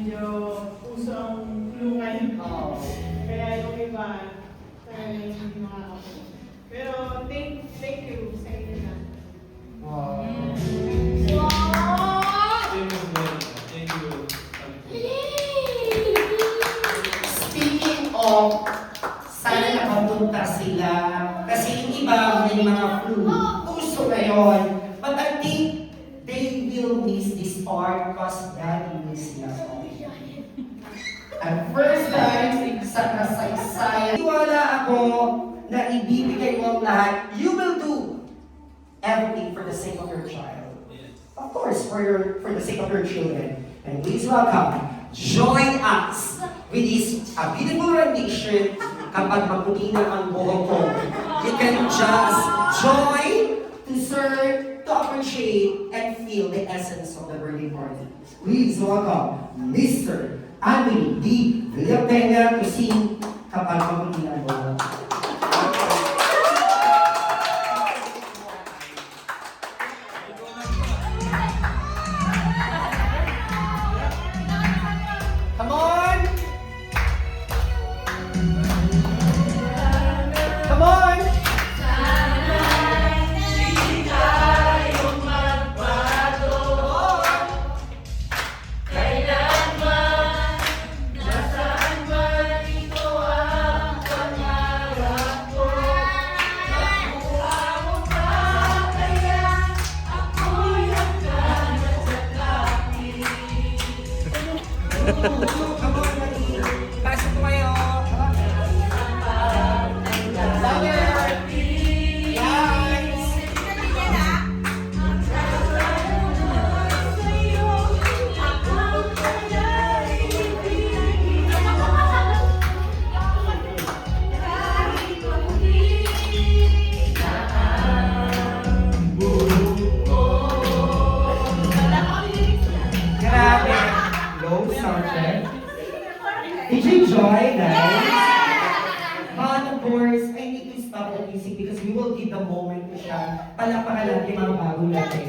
Medyo uso ang kulungan. Oo. Kaya yung iba, talaga hindi makakapag. Pero thank you sa inyo na. Wow. Thank you. Speaking of, sana nakapunta sila. Kasi yung iba, may mga flu. Uso ngayon. But I think they will miss this part because daddy miss sila so much. At first time sa kasaysayan, wala ako na ibibigay mo ang lahat. You will do everything for the sake of your child. Of course, for the sake of your children. And please welcome, join us with this beautiful rendition. Kapag maputi na ang buhok ko, you can just join to serve, to appreciate, and feel the essence of the birthday party. Please welcome Mr. Anthony D. Villapena to sing Kapag maputi na ang buhok. Come on! Come on! Come on, Mali. Pasok mo kayo. Louder. Guys. Grabe. Low sound check. Did you enjoy, guys? But of course, I need to stop the music because we will give the moment to siya. Palakpakan natin mga bagong natin.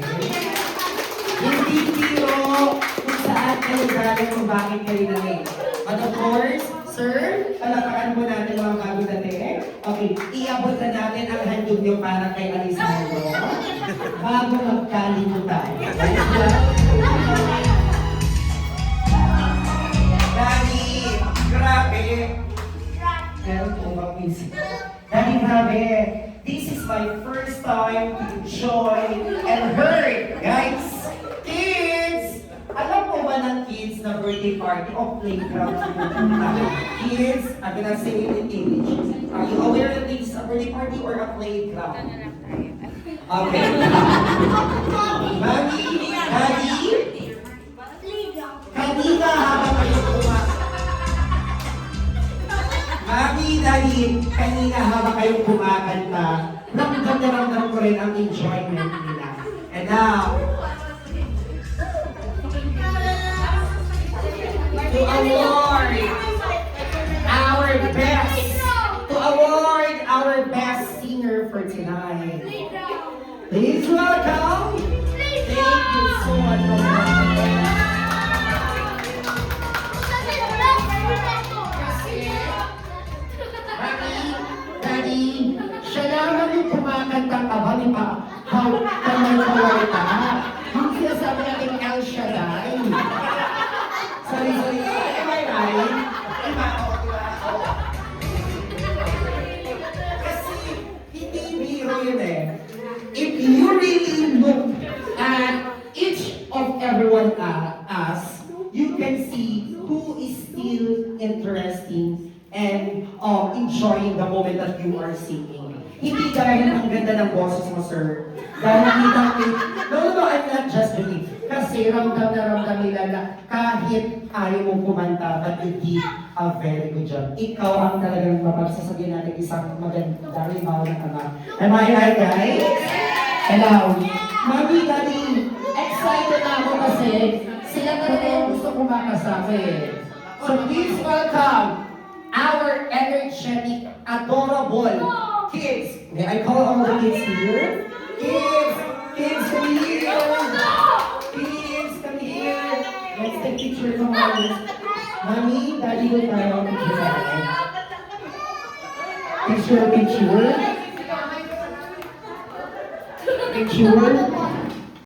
Hindi biro kung saan kayo galing kung bakit kayo na late. But of course, sir, palakpakan mo natin mga bagong natin. Okay, iabot na natin ang handog niyo para kay Alisandro. Bago magkalimutan. Daddy, grabe. Meron po bang music? Daddy, grabe. This is my first time to enjoy and heard, guys. Kids! Alam po ba ng kids na birthday party o playground? Kids, I'm gonna say it in English. Are you aware that this is a birthday party or a playground? Okay. Mami, Daddy, kanina habang kayo Mami, Daddy, kanina habang kayo kumakanta, ramdam na ramdam ko rin ang enjoyment nila. And now, to award our best singer for tonight. Please welcome. Thank you so much for coming. Daddy, siya naman yung kumakanta ka ba ni Pa? How can I forward ka? Yung sinasabi natin El Shaddai. Sorry. Am I right? Kasi hindi biro yun eh. If you really look at each of everyone us, you can see who is still interesting and enjoying the moment that you are singing. Hindi dahil ang ganda ng boses mo, sir. Dahil no, I'm not just joking. Kasi ramdam na ramdam nila na kahit ayaw mo kumanta, but you did a very good job. Ikaw ang talagang mapagsasabihin natin isang maganda rimaw ng ama. Am I right, guys? Hello. Mami, Daddy, excited na ako kasi sila talaga yung gusto kumakasama eh. So please welcome our energetic, adorable kids. May I call all the kids here? Kids, come here. Kids, come here. Let's take picture ng mommy. Mommy, daddy will tayo. Picture tayo. Picture. Picture.